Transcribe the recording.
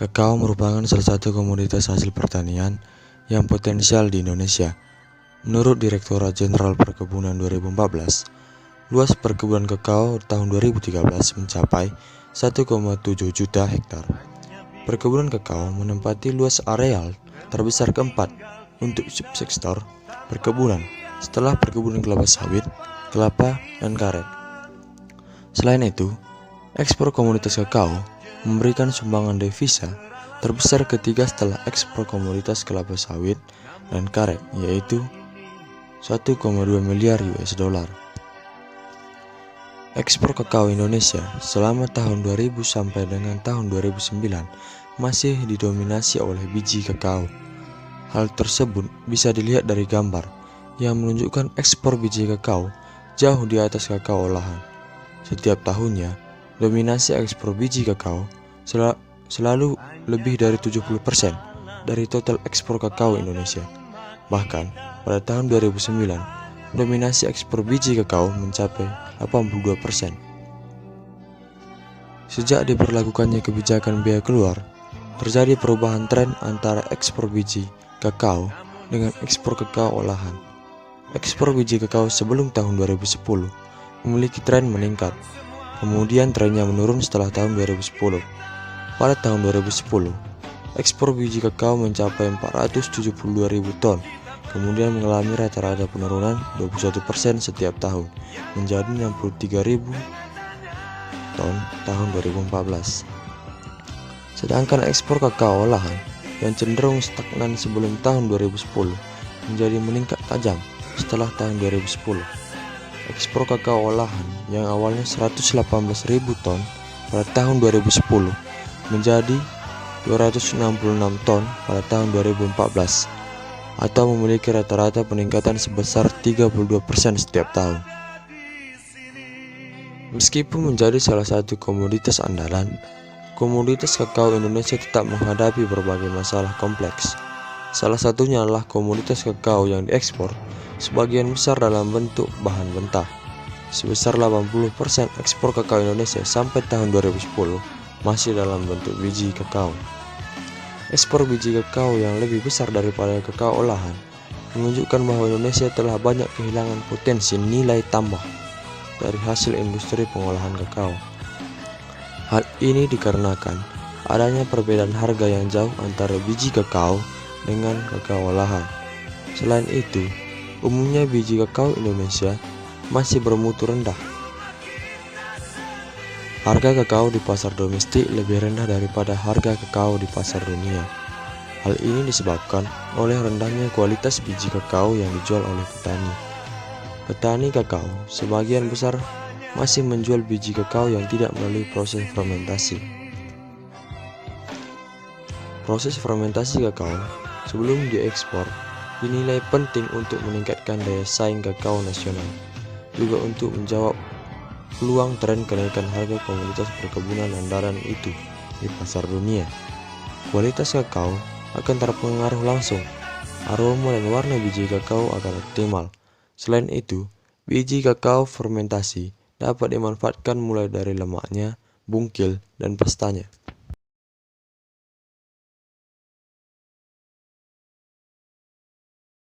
Kakao merupakan salah satu komoditas hasil pertanian yang potensial di Indonesia. Menurut Direktorat Jenderal Perkebunan 2014, luas perkebunan kakao tahun 2013 mencapai 1,7 juta hektar. Perkebunan kakao menempati luas areal terbesar keempat untuk subsektor perkebunan setelah perkebunan kelapa sawit, kelapa, dan karet. Selain itu, ekspor komoditas kakao memberikan sumbangan devisa terbesar ketiga setelah ekspor komoditas kelapa sawit dan karet, yaitu 1,2 miliar US dollar. Ekspor kakao Indonesia selama tahun 2000 sampai dengan tahun 2009 masih didominasi oleh biji kakao. Hal tersebut bisa dilihat dari gambar yang menunjukkan ekspor biji kakao jauh di atas kakao olahan. Setiap tahunnya, dominasi ekspor biji kakao selalu lebih dari 70% dari total ekspor kakao Indonesia. Bahkan, pada tahun 2009, dominasi ekspor biji kakao mencapai 82%. Sejak diberlakukannya kebijakan biaya keluar, terjadi perubahan tren antara ekspor biji kakao dengan ekspor kakao olahan. Ekspor biji kakao sebelum tahun 2010 memiliki tren meningkat, kemudian trennya menurun setelah tahun 2010. Pada tahun 2010, ekspor biji kakao mencapai 472.000 ton, kemudian mengalami rata-rata penurunan 21% setiap tahun, menjadi 63.000 ton tahun 2014. Sedangkan ekspor kakao olahan yang cenderung stagnan sebelum tahun 2010 menjadi meningkat tajam setelah tahun 2010. Ekspor kakao olahan yang awalnya 118.000 ton pada tahun 2010 menjadi 266 ton pada tahun 2014 atau memiliki rata-rata peningkatan sebesar 32% setiap tahun. Meskipun menjadi salah satu komoditas andalan, komoditas kakao Indonesia tetap menghadapi berbagai masalah kompleks. Salah satunya adalah komoditas kakao yang diekspor sebagian besar dalam bentuk bahan mentah. Sebesar 80% ekspor kakao Indonesia sampai tahun 2010 masih dalam bentuk biji kakao. Ekspor biji kakao yang lebih besar daripada kakao olahan menunjukkan bahwa Indonesia telah banyak kehilangan potensi nilai tambah dari hasil industri pengolahan kakao. Hal ini dikarenakan adanya perbedaan harga yang jauh antara biji kakao dengan kakao olahan. Selain itu, umumnya biji kakao Indonesia masih bermutu rendah. Harga kakao di pasar domestik lebih rendah daripada harga kakao di pasar dunia. Hal ini disebabkan oleh rendahnya kualitas biji kakao yang dijual oleh petani. Petani kakao sebagian besar masih menjual biji kakao yang tidak melalui proses fermentasi. Proses fermentasi kakao sebelum diekspor dinilai penting untuk meningkatkan daya saing kakao nasional, juga untuk menjawab peluang tren kenaikan harga komoditas perkebunan andalan itu di pasar dunia. Kualitas kakao akan terpengaruh langsung, aroma dan warna biji kakao akan optimal. Selain itu, biji kakao fermentasi dapat dimanfaatkan mulai dari lemaknya, bungkil, dan pastanya.